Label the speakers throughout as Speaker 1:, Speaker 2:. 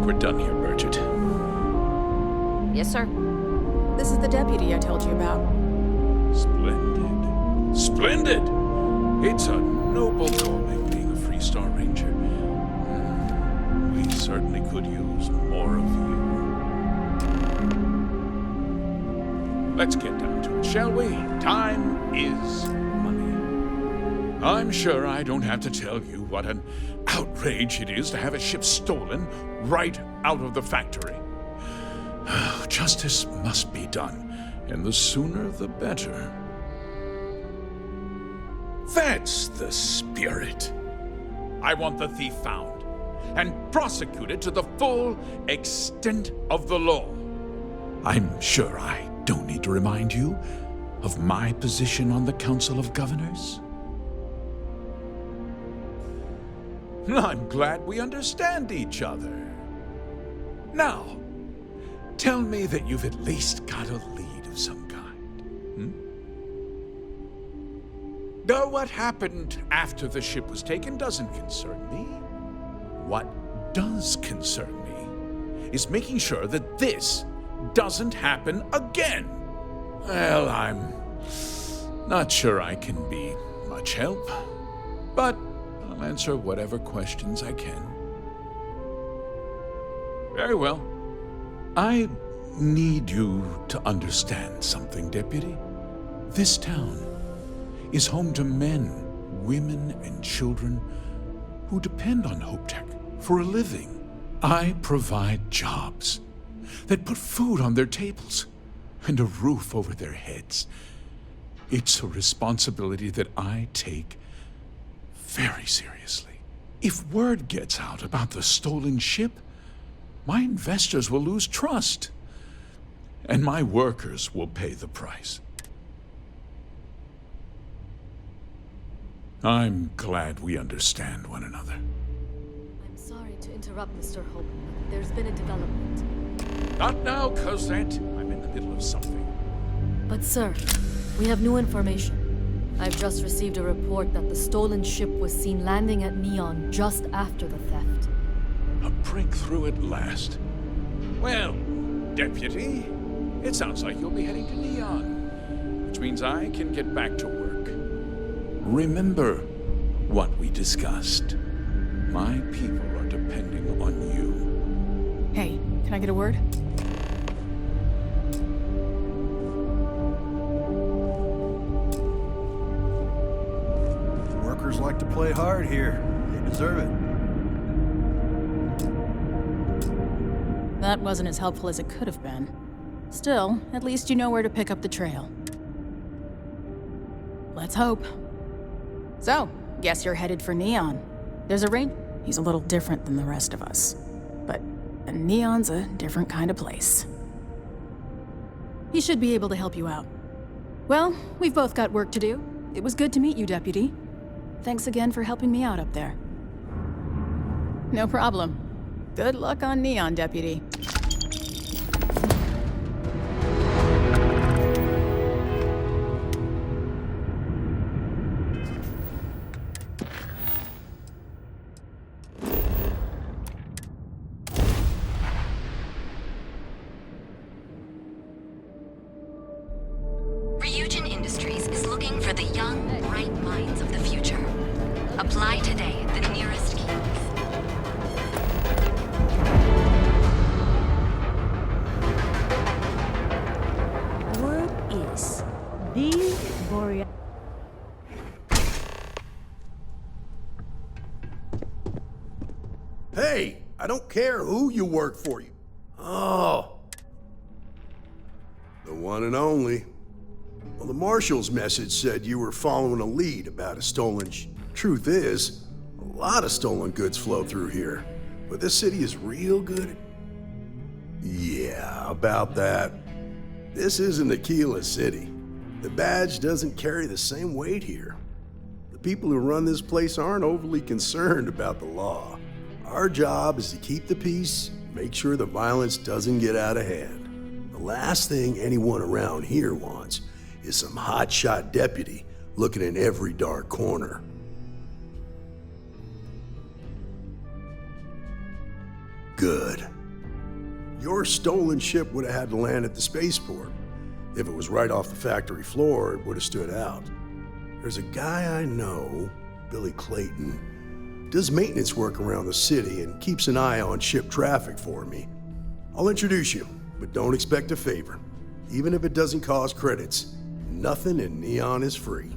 Speaker 1: we're done here, Bridget.
Speaker 2: Yes, sir.
Speaker 3: This is the deputy I told you about.
Speaker 1: Splendid. Splendid! It's a noble calling, being a Freestar Ranger. We certainly could use more of you. Let's get down to it, shall we? Time is money. I'm sure I don't have to tell you what an outrage it is to have a ship stolen right out of the factory. Justice must be done, and the sooner the better. That's the spirit. I want the thief found and prosecuted to the full extent of the law. I'm sure I don't need to remind you of my position on the Council of Governors. I'm glad we understand each other. Now, tell me that you've at least got a lead of some kind. Though what happened after the ship was taken doesn't concern me. What does concern me is making sure that this doesn't happen again. Well, I'm not sure I can be much help, but I'll answer whatever questions I can. Very well. I need you to understand something, Deputy. This town is home to men, women, and children who depend on HopeTech for a living. I provide jobs that put food on their tables and a roof over their heads. It's a responsibility that I take very seriously. If word gets out about the stolen ship, my investors will lose trust, and my workers will pay the price. I'm glad we understand one another.
Speaker 4: I'm sorry to interrupt, Mr. Hope. There's been a development.
Speaker 1: Not now, Cosette. I'm in the middle of something.
Speaker 4: But sir, we have new information. I've just received a report that the stolen ship was seen landing at Neon just after the theft.
Speaker 1: A breakthrough at last. Well, Deputy, it sounds like you'll be heading to Neon, which means I can get back to work. Remember what we discussed. My people are depending on you.
Speaker 3: Hey, can I get a word?
Speaker 5: Workers like to play hard here. They deserve it.
Speaker 3: That wasn't as helpful as it could have been. Still, at least you know where to pick up the trail. Let's hope. So, guess you're headed for Neon. There's a ranger. He's a little different than the rest of us. But Neon's a different kind of place. He should be able to help you out. Well, we've both got work to do. It was good to meet you, Deputy. Thanks again for helping me out up there. No problem. Good luck on Neon, Deputy.
Speaker 6: Ryujin Industries is looking for the young, bright minds of the future. Apply today at the nearest kiosk.
Speaker 7: Word is the Boreal.
Speaker 5: Hey, I don't care who you work for. Oh. The one and only. Well, the Marshal's message said you were following a lead about a stolen Truth is, a lot of stolen goods flow through here. But this city is real good. Yeah, about that. This isn't Aquila City. The badge doesn't carry the same weight here. The people who run this place aren't overly concerned about the law. Our job is to keep the peace, make sure the violence doesn't get out of hand. The last thing anyone around here wants is some hotshot deputy looking in every dark corner. Good. Your stolen ship would have had to land at the spaceport. If it was right off the factory floor, it would have stood out. There's a guy I know, Billy Clayton, does maintenance work around the city and keeps an eye on ship traffic for me. I'll introduce you, but don't expect a favor. Even if it doesn't cost credits, nothing in Neon is free.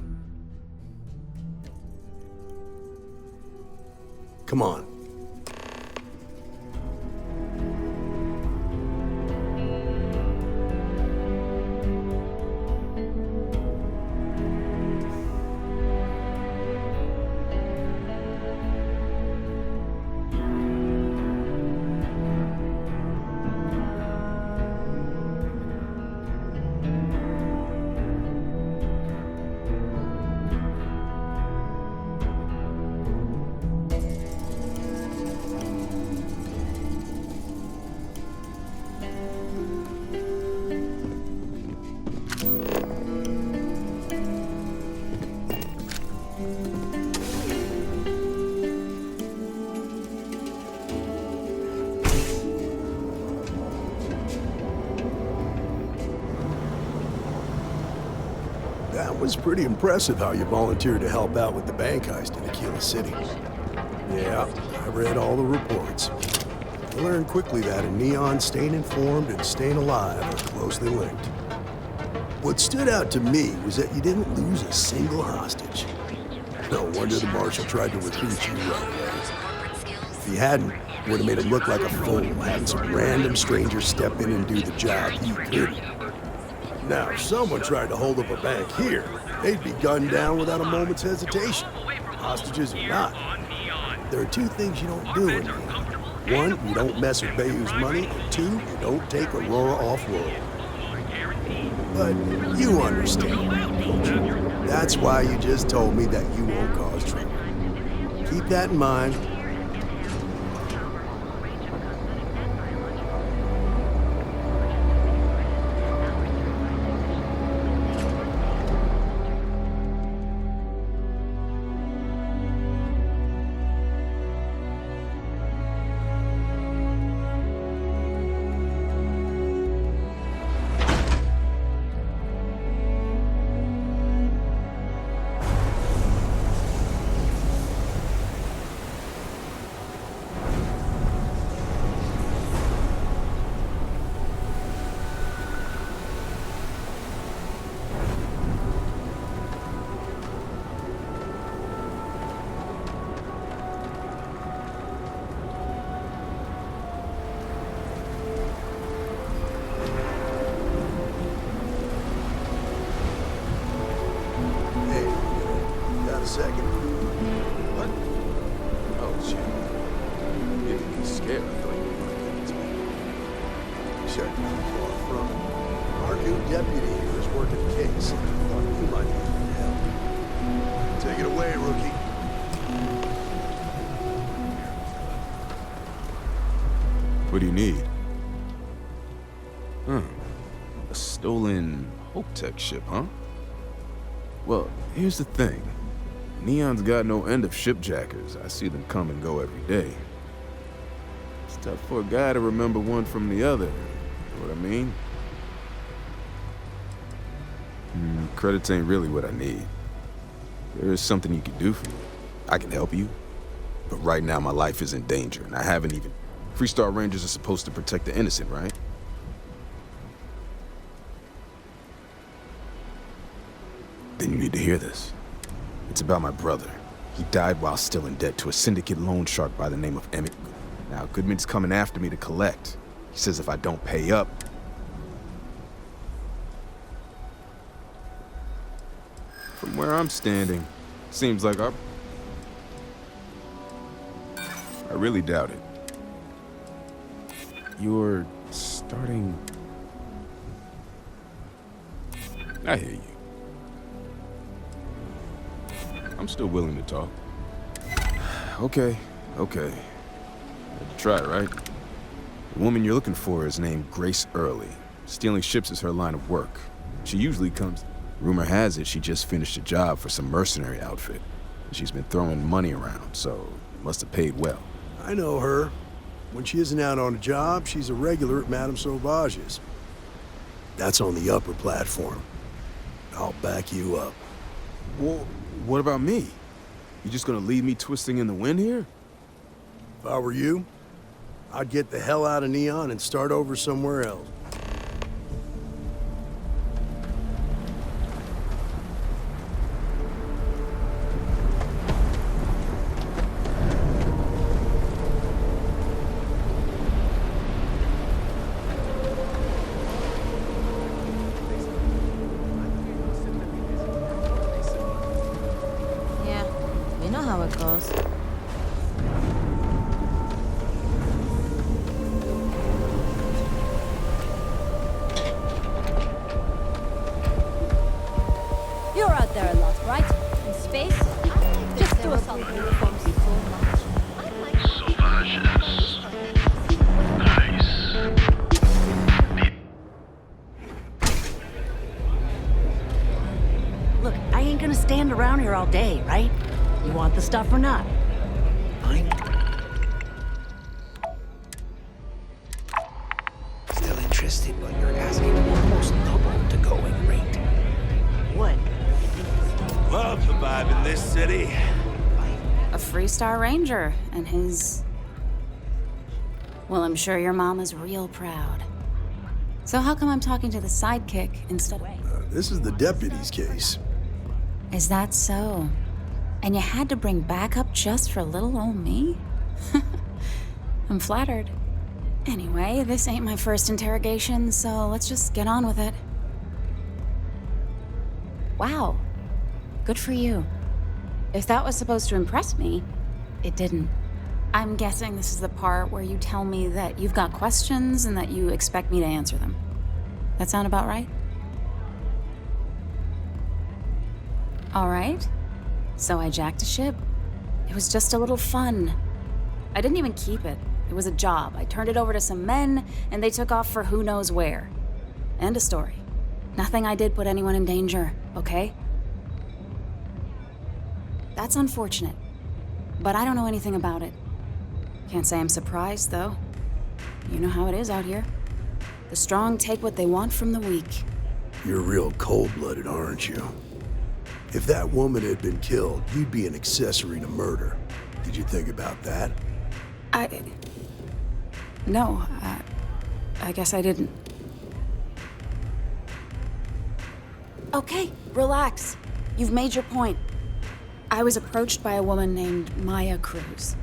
Speaker 5: Come on. That was pretty impressive how you volunteered to help out with the bank heist in Aquila City. Yeah, I read all the reports. I learned quickly that in Neon, staying informed and staying alive are closely linked. What stood out to me was that you didn't lose a single hostage. No wonder the Marshal tried to recruit you right away. If he hadn't, it would have made him look like a fool, having some random stranger step in and do the job he couldn't. Now, if someone tried to hold up a bank here, they'd be gunned down without a moment's hesitation. Hostages or not. There are two things you don't do in here. One, you don't mess with Bayou's money, and two, you don't take Aurora off-world. But you understand that, don't you? That's why you just told me that you won't cause trouble. Keep that in mind. Second. What?
Speaker 8: Oh, shit. You didn't get scared. I thought you were going to
Speaker 5: Check not far from it. Our new deputy here is working the case. I thought you might be able to help. Take it away, rookie.
Speaker 8: What do you need? A stolen Hope Tech ship, huh? Well, here's the thing. Neon's got no end of shipjackers. I see them come and go every day. It's tough for a guy to remember one from the other. You know what I mean? Credits ain't really what I need. There is something you can do for me. I can help you. But right now my life is in danger, and I haven't even... Freestar Rangers are supposed to protect the innocent, right? Then you need to hear this. It's about my brother. He died while still in debt to a syndicate loan shark by the name of Emmett. Now, Goodman's coming after me to collect. He says if I don't pay up... From where I'm standing, seems like I really doubt it. You're starting... I hear you. I'm still willing to talk. Okay. Try, right? The woman you're looking for is named Grace Early. Stealing ships is her line of work. She usually comes... Rumor has it she just finished a job for some mercenary outfit. She's been throwing money around, so must have paid well.
Speaker 5: I know her. When she isn't out on a job, she's a regular at Madame Sauvage's. That's on the upper platform. I'll back you up.
Speaker 8: Well, what about me? You just gonna leave me twisting in the wind here?
Speaker 5: If I were you, I'd get the hell out of Neon and start over somewhere else.
Speaker 2: Yeah, we know how it goes.
Speaker 4: You're out there a lot, right? In space? Just do a solid uniform so much.
Speaker 9: Sauvages. Nice.
Speaker 7: Look, I ain't gonna stand around here all day, right? You want the stuff or not?
Speaker 10: Fine. Still interested, but you're asking almost double the going rate.
Speaker 7: What?
Speaker 9: Love the vibe in this city.
Speaker 3: A Freestar Ranger and his... Well, I'm sure your mom is real proud. So how come I'm talking to the sidekick instead of...
Speaker 5: This is the deputy's case.
Speaker 3: Is that so? And you had to bring backup just for little old me? I'm flattered. Anyway, this ain't my first interrogation, so let's just get on with it. Wow. Good for you. If that was supposed to impress me, it didn't. I'm guessing this is the part where you tell me that you've got questions and that you expect me to answer them. That sound about right? All right. So I jacked a ship. It was just a little fun. I didn't even keep it. It was a job. I turned it over to some men, and they took off for who knows where. End of story. Nothing I did put anyone in danger, okay? That's unfortunate, but I don't know anything about it. Can't say I'm surprised, though. You know how it is out here. The strong take what they want from the weak.
Speaker 5: You're real cold-blooded, aren't you? If that woman had been killed, you'd be an accessory to murder. Did you think about that?
Speaker 3: No, I guess I didn't. Okay, relax. You've made your point. I was approached by a woman named Maya Cruz.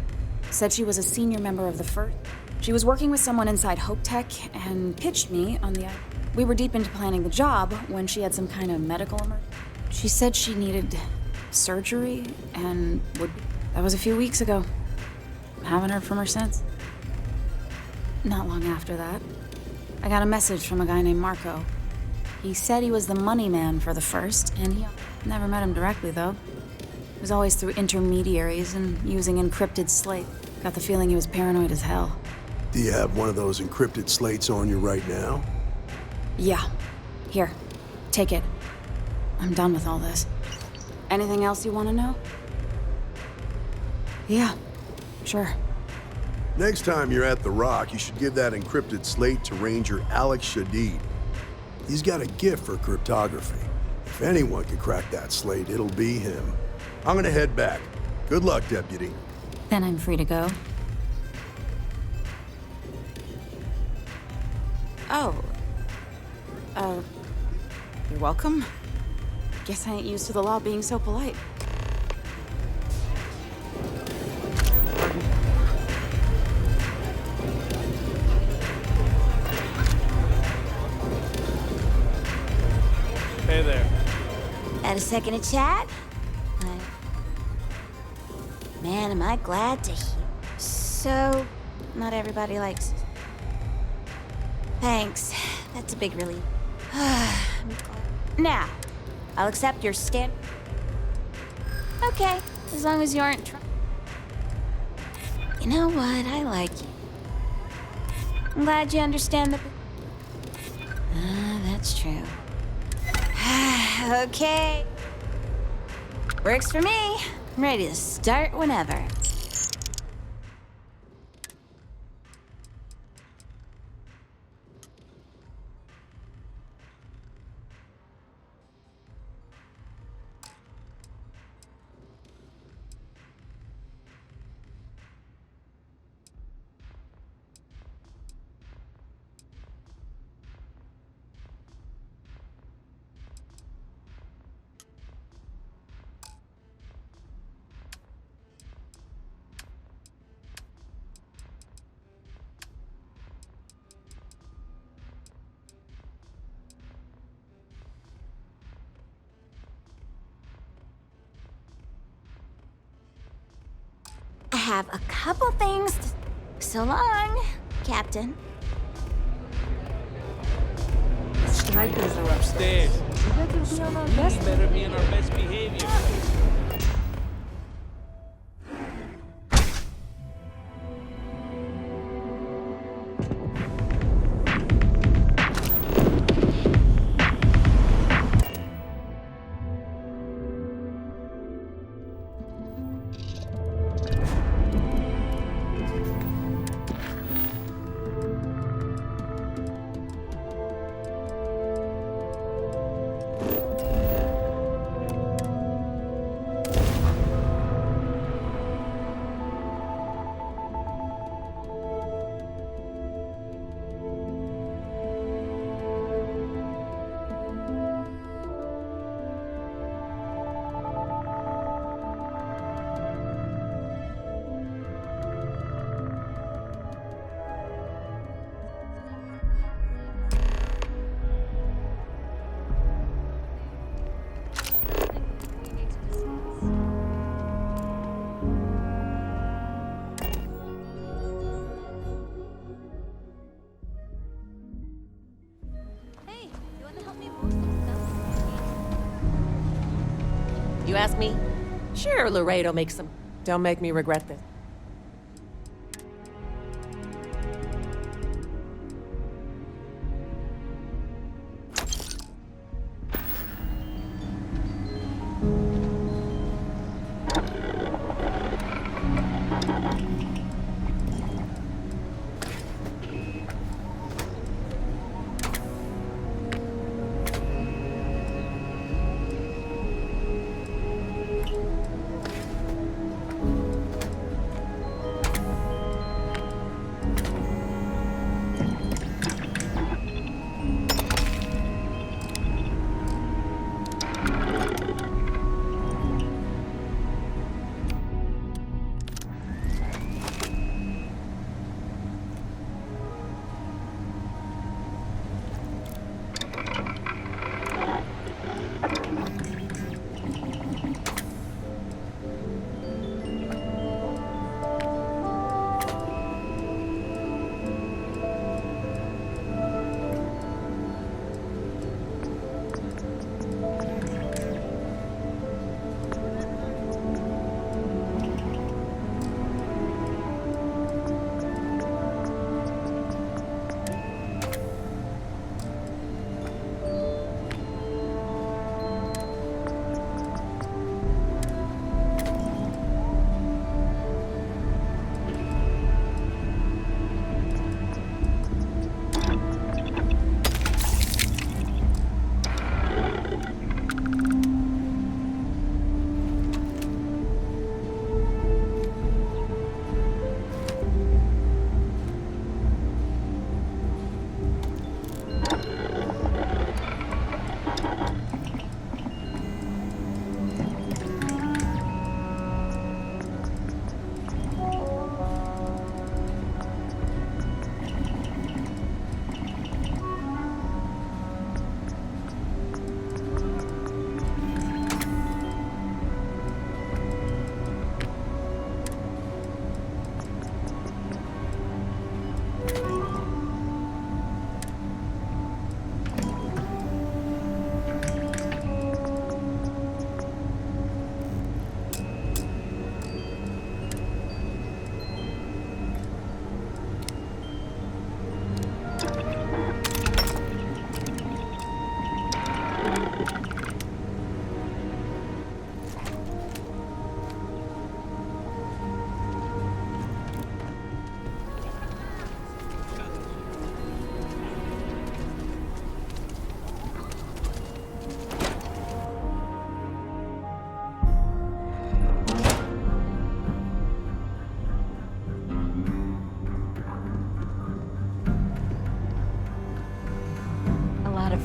Speaker 3: Said she was a senior member of the First. She was working with someone inside Hope Tech and pitched me on the... We were deep into planning the job when she had some kind of medical emergency. She said she needed surgery and would... That was a few weeks ago. Haven't heard from her since. Not long after that, I got a message from a guy named Marco. He said he was the money man for the First, and he never met him directly, though. It was always through intermediaries and using encrypted slate. Got the feeling he was paranoid as hell.
Speaker 5: Do you have one of those encrypted slates on you right now?
Speaker 3: Yeah. Here, take it. I'm done with all this. Anything else you want to know? Yeah, sure.
Speaker 5: Next time you're at the Rock, you should give that encrypted slate to Ranger Alex Shadid. He's got a gift for cryptography. If anyone can crack that slate, it'll be him. I'm gonna head back. Good luck, Deputy.
Speaker 3: Then I'm free to go. Oh. You're welcome. Guess I ain't used to the law being so polite.
Speaker 11: Hey there.
Speaker 12: Had a second to chat? Man, am I glad to hear. So, not everybody likes... Thanks. That's a big relief. I'm glad. Now, I'll accept your stand... Okay, as long as you aren't trying... You know what? I like you. I'm glad you understand the... That's true. Okay. Works for me. I'm ready to start whenever. have a couple things. So long, Captain.
Speaker 2: Strikers are
Speaker 9: Upstairs.
Speaker 2: You better be on our best.
Speaker 9: We better be on our best behavior.
Speaker 2: You ask me? Sure, Laredo makes some. Don't make me regret this.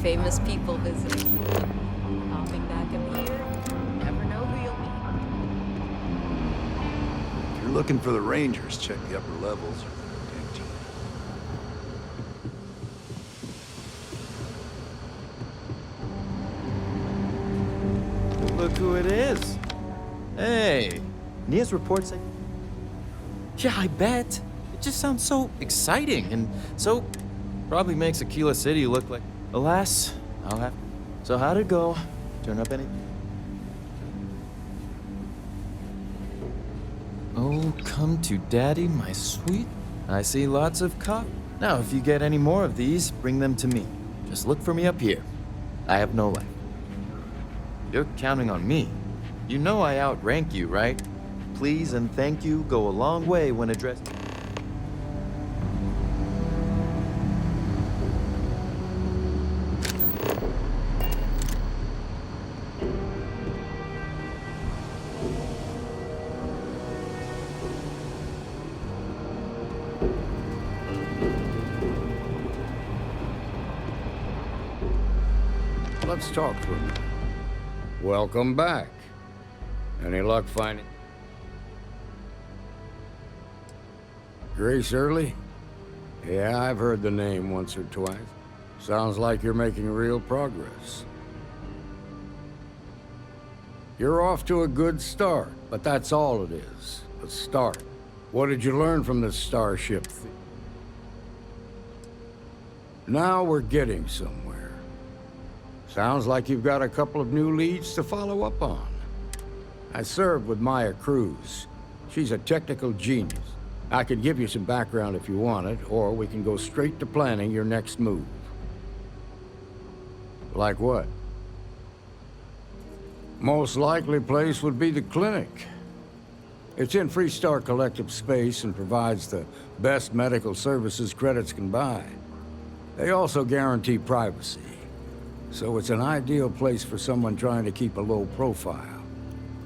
Speaker 4: Famous people visiting you. Popping back in here, never know who you'll meet.
Speaker 5: If you're looking for the Rangers, check the upper levels.
Speaker 11: Look who it is. Hey, Nia's report said... Yeah, I bet. It just sounds so exciting and so probably makes Aquila City look like. Alas, I'll have. So how'd it go? Turn up any? Oh, come to daddy, my sweet. I see lots of Now, if you get any more of these, bring them to me. Just look for me up here. I have no life. You're counting on me. You know I outrank you, right? Please and thank you go a long way when addressed.
Speaker 13: Let's talk for a minute. Welcome back. Any luck finding... Grace Early? Yeah, I've heard the name once or twice. Sounds like you're making real progress. You're off to a good start, but that's all it is. A start. What did you learn from this starship thing? Now we're getting somewhere. Sounds like you've got a couple of new leads to follow up on. I served with Maya Cruz. She's a technical genius. I could give you some background if you want it, or we can go straight to planning your next move. Like what? Most likely place would be the clinic. It's in Freestar Collective space and provides the best medical services credits can buy. They also guarantee privacy. So it's an ideal place for someone trying to keep a low profile.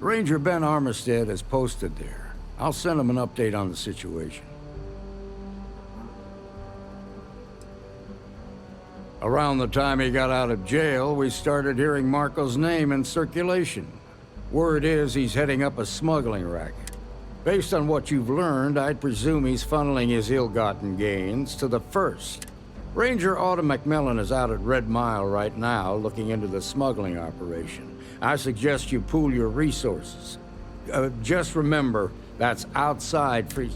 Speaker 13: Ranger Ben Armistead is posted there. I'll send him an update on the situation. Around the time he got out of jail, we started hearing Marco's name in circulation. Word is he's heading up a smuggling racket. Based on what you've learned, I'd presume he's funneling his ill-gotten gains to the First. Ranger Autumn McMillan is out at Red Mile right now, looking into the smuggling operation. I suggest you pool your resources. Just remember, that's outside Free...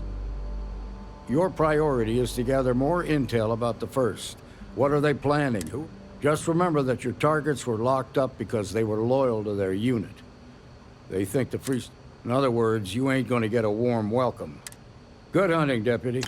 Speaker 13: Your priority is to gather more intel about the First. What are they planning? Who? Just remember that your targets were locked up because they were loyal to their unit. They think the Free... In other words, you ain't gonna get a warm welcome. Good hunting, Deputy.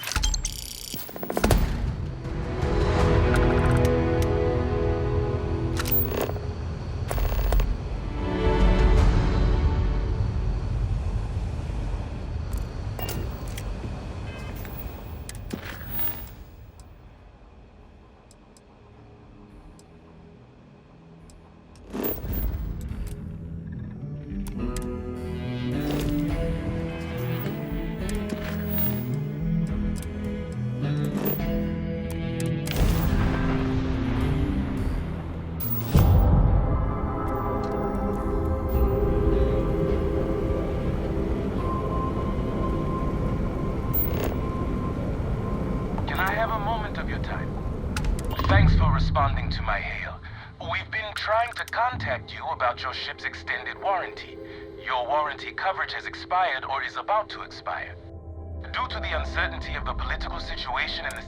Speaker 14: Responding to my hail. We've been trying to contact you about your ship's extended warranty. Your warranty coverage has expired or is about to expire. Due to the uncertainty of the political situation in the...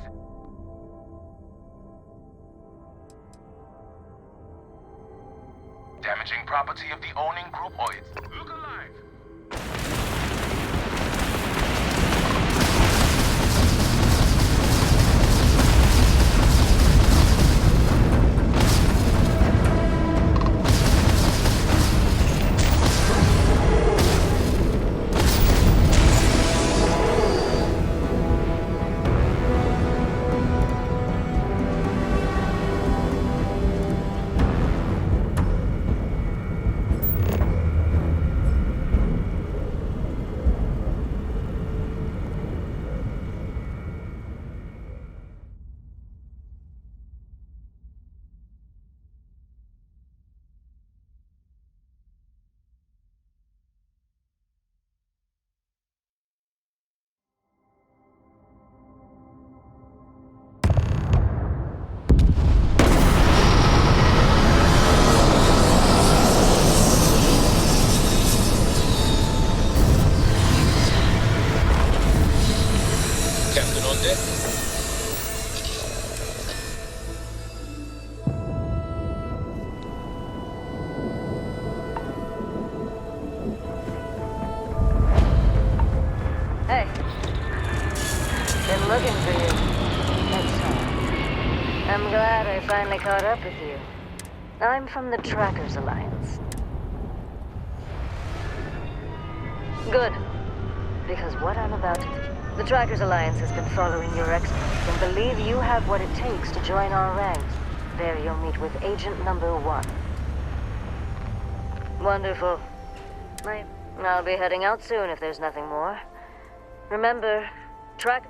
Speaker 14: damaging property of the owning group or its... Look alive!
Speaker 15: looking for you. That's fine. I'm glad I finally caught up with you. I'm from the Trackers Alliance. Good. Because what I'm about to... The Trackers Alliance has been following your exploits and believe you have what it takes to join our ranks. There you'll meet with Agent Number 1. Wonderful. I'll be heading out soon if there's nothing more. Remember, track...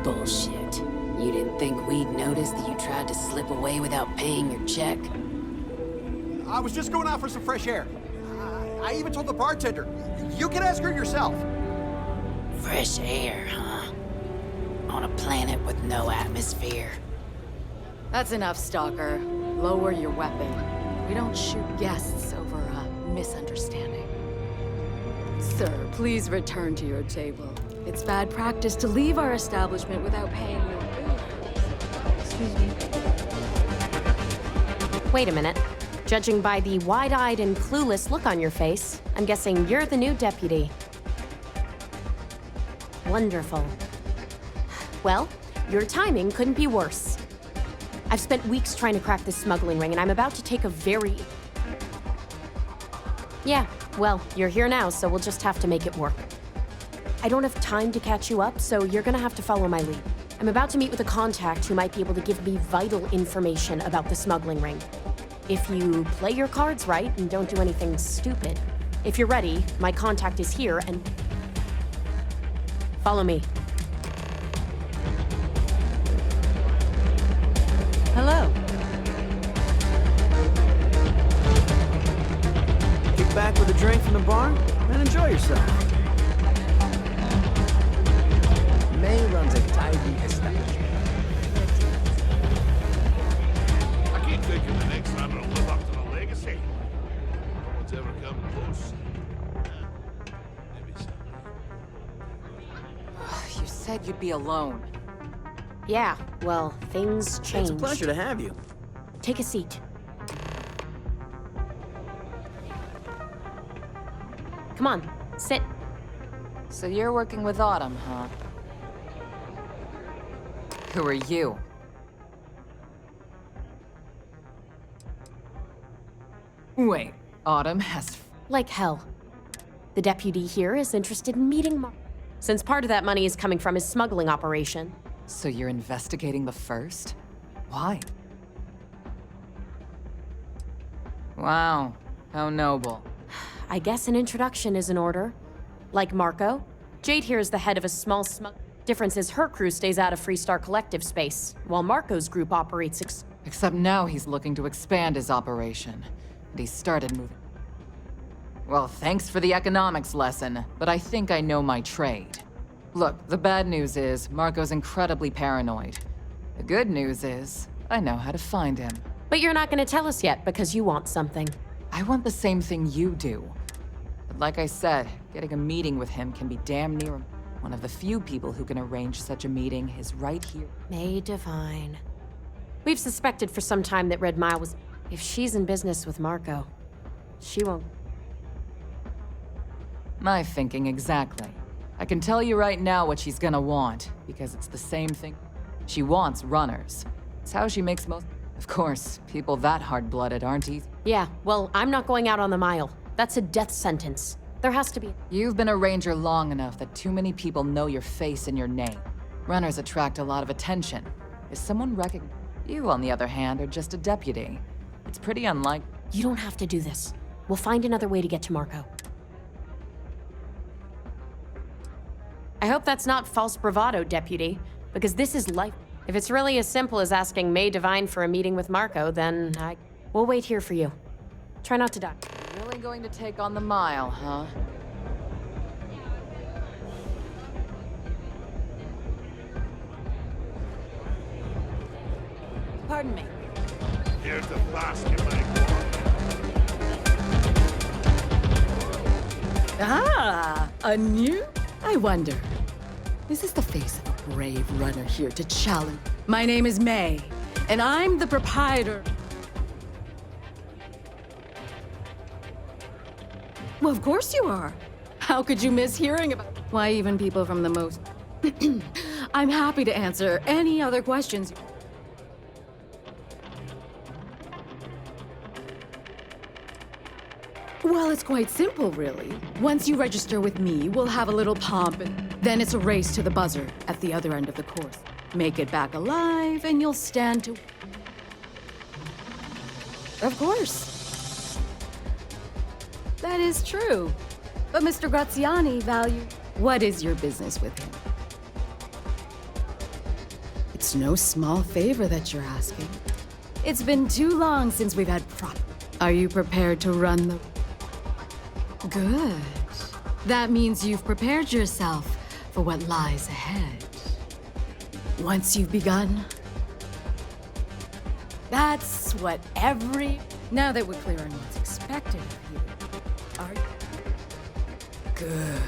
Speaker 16: Bullshit. You didn't think we'd notice that you tried to slip away without paying your check?
Speaker 17: I was just going out for some fresh air. I even told the bartender. You can ask her yourself.
Speaker 16: Fresh air, huh? On a planet with no atmosphere.
Speaker 3: That's enough, Stalker. Lower your weapon. We don't shoot guests over a misunderstanding. Sir, please return to your table. It's bad practice to leave our establishment without paying your bill. Excuse me.
Speaker 2: Wait a minute. Judging by the wide-eyed and clueless look on your face, I'm guessing you're the new deputy. Wonderful. Well, your timing couldn't be worse. I've spent weeks trying to crack this smuggling ring, and I'm about to take a very... Yeah, well, you're here now, so we'll just have to make it work. I don't have time to catch you up, so you're gonna have to follow my lead. I'm about to meet with a contact who might be able to give me vital information about the smuggling ring. If you play your cards right and don't do anything stupid. If you're ready, my contact is here and... Follow me.
Speaker 7: Hello.
Speaker 10: Kick back with a drink from the bar and enjoy yourself. May runs a tidy establishment.
Speaker 9: I keep thinking the next time it'll live up to the legacy. No one's ever come close. Maybe someday.
Speaker 3: You said you'd be alone.
Speaker 2: Yeah, well, things changed.
Speaker 10: It's a pleasure to have you.
Speaker 2: Take a seat. Come on, sit.
Speaker 3: So you're working with Autumn, huh? Who are you? Wait, Autumn has...
Speaker 2: Like hell. The deputy here is interested in meeting Mark. Since part of that money is coming from his smuggling operation.
Speaker 3: So you're investigating the first? Why? Wow, how noble.
Speaker 2: I guess an introduction is in order. Like Marco, Jade here is the head of a small Difference is her crew stays out of Freestar Collective space, while Marco's group operates
Speaker 3: Except now he's looking to expand his operation. And he's started moving. Well, thanks for the economics lesson, but I think I know my trade. Look, the bad news is, Marco's incredibly paranoid. The good news is, I know how to find him.
Speaker 2: But you're not gonna tell us yet because you want something.
Speaker 3: I want the same thing you do. But like I said, getting a meeting with him can be damn near... One of the few people who can arrange such a meeting is right here.
Speaker 2: May Divine. We've suspected for some time that Red Mile was... If she's in business with Marco, she won't...
Speaker 3: My thinking exactly. I can tell you right now what she's gonna want, because it's the same thing. She wants runners. It's how she makes most... Of course, people that hard-blooded aren't easy.
Speaker 2: Yeah, well, I'm not going out on the mile. That's a death sentence. There has to be...
Speaker 3: You've been a ranger long enough that too many people know your face and your name. Runners attract a lot of attention. Is someone recognized? You, on the other hand, are just a deputy. It's pretty unlikely.
Speaker 2: You don't have to do this. We'll find another way to get to Marco. I hope that's not false bravado, deputy, because this is life. If it's really as simple as asking May Divine for a meeting with Marco, then we'll wait here for you. Try not to die.
Speaker 3: Really going to take on the mile, huh?
Speaker 7: Pardon me.
Speaker 9: Here to bask in my
Speaker 3: Ah, a new? I wonder. Is this the face of a brave runner here to challenge? My name is May, and I'm the proprietor. Well, of course you are. How could you miss hearing about? Why, even people from the most. I'm happy to answer any other questions. Well, it's quite simple, really. Once you register with me, we'll have a little pomp, and then it's a race to the buzzer at the other end of the course. Make it back alive, and you'll stand to... Of course. That is true. But Mr. Graziani values... What is your business with him? It's no small favor that you're asking. It's been too long since we've had prop. Are you prepared to run the... Good. That means you've prepared yourself for what lies ahead. Once you've begun, that's what every... Now that we're clear on what's expected of you, are you... Good.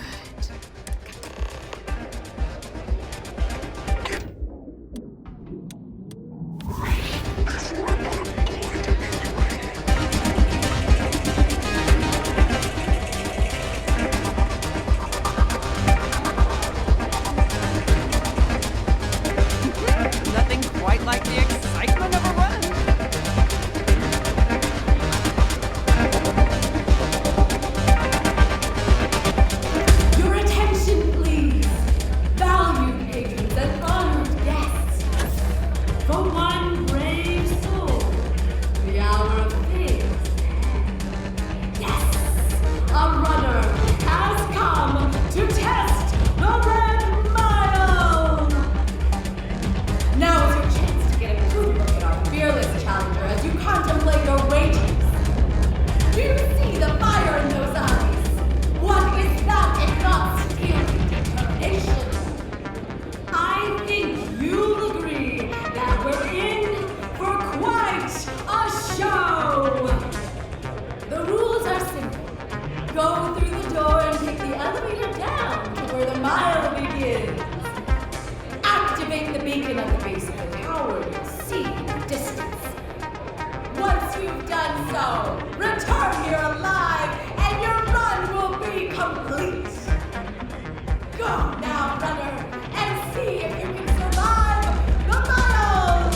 Speaker 18: Nothing quite like the excitement of a run.
Speaker 19: Your attention, please. Valued patrons and honored guests. For one brave soul, the hour of fate. Yes, a runner has come to test the Red Mile. Now is your chance to get a good look at our fearless challenger as you contemplate your ratings. Do you see the fire in those eyes? What is that if not skill determination? I think you'll agree that we're in for quite a show. The rules are simple. Go through the door and take the elevator down to where the mile begins. Activate the beacon at the base of the tower you'll see in the distance. Once you've done so, return here alive and your run will be complete. Go now, runner, and see if you can survive the mile!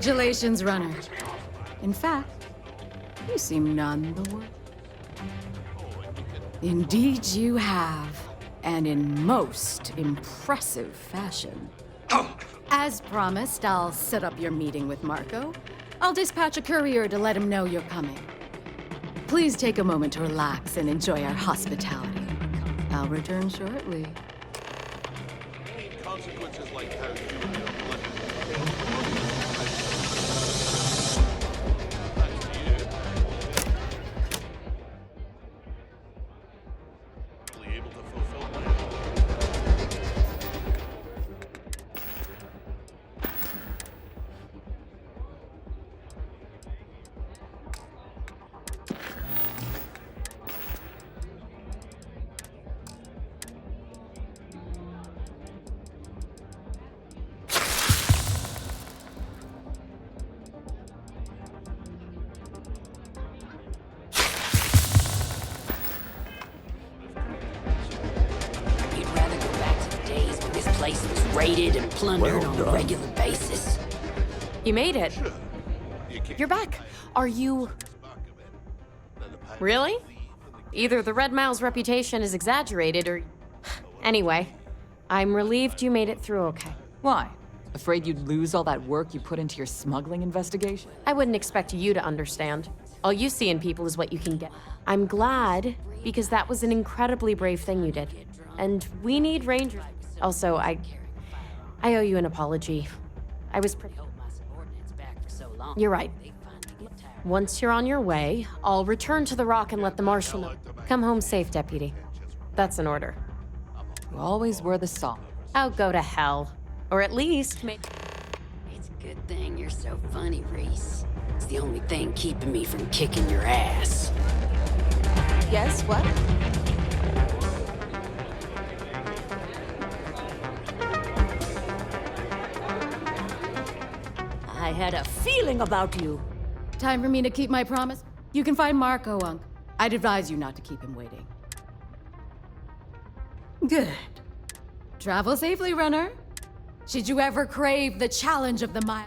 Speaker 3: Congratulations, runner. In fact, you seem none the worse. Indeed you have, and in most impressive fashion. As promised, I'll set up your meeting with Marco. I'll dispatch a courier to let him know you're coming. Please take a moment to relax and enjoy our hospitality. I'll return shortly.
Speaker 9: Consequences like how
Speaker 16: place was raided and plundered on a regular basis.
Speaker 2: You made it. You're back. Are you... Really? Either the Red Mile's reputation is exaggerated or... Anyway, I'm relieved you made it through okay.
Speaker 20: Why? Afraid you'd lose all that work you put into your smuggling investigation?
Speaker 2: I wouldn't expect you to understand. All you see in people is what you can get. I'm glad, because that was an incredibly brave thing you did. And we need rangers. Also, I owe you an apology. I was pretty... You're right. Once you're on your way, I'll return to the Rock and let the Marshal know. Come home safe, Deputy. That's an order.
Speaker 20: You always were the song.
Speaker 2: Oh, go to hell. Or at least make...
Speaker 16: It's a good thing you're so funny, Reese. It's the only thing keeping me from kicking your ass.
Speaker 3: Yes, what?
Speaker 7: I had a feeling about you.
Speaker 3: Time for me to keep my promise. You can find Marco, Unc. I'd advise you not to keep him waiting.
Speaker 7: Good.
Speaker 3: Travel safely, runner. Should you ever crave the challenge of the mile...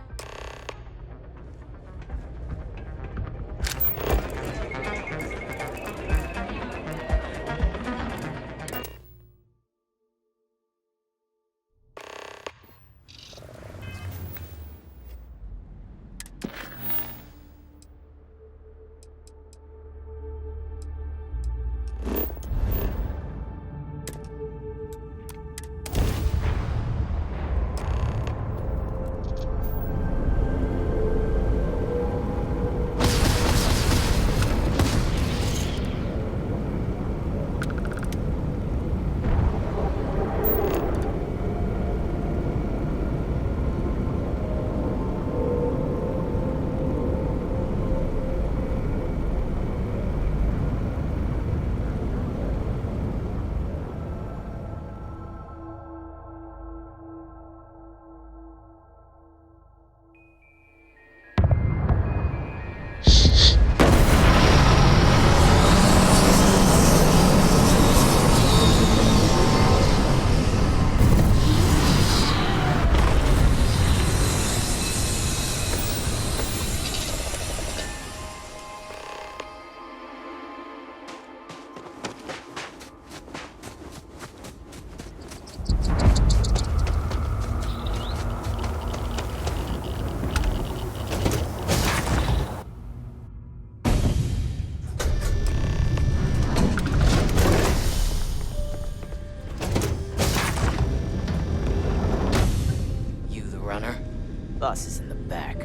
Speaker 10: Boss is in the back.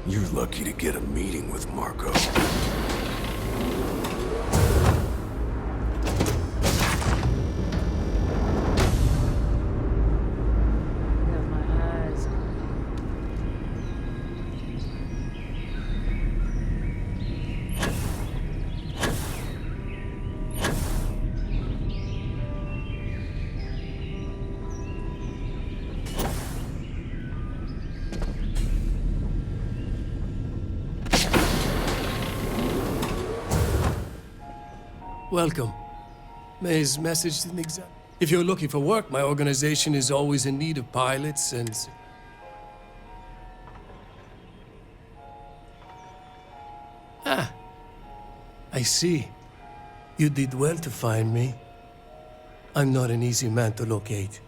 Speaker 5: You're lucky to get a meeting with Marco.
Speaker 21: Welcome. May's message didn't exact. If you're looking for work, my organization is always in need of pilots and... Ah. I see. You did well to find me. I'm not an easy man to locate.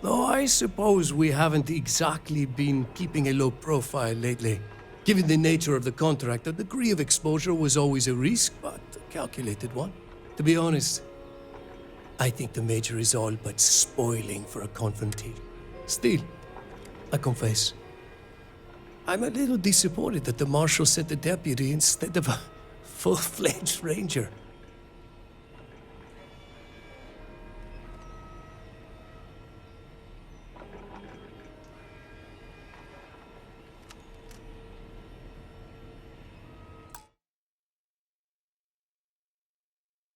Speaker 21: Though I suppose we haven't exactly been keeping a low profile lately. Given the nature of the contract, a degree of exposure was always a risk, but a calculated one. To be honest, I think the Major is all but spoiling for a confrontation. Still, I confess, I'm a little disappointed that the Marshal sent a deputy instead of a full-fledged ranger.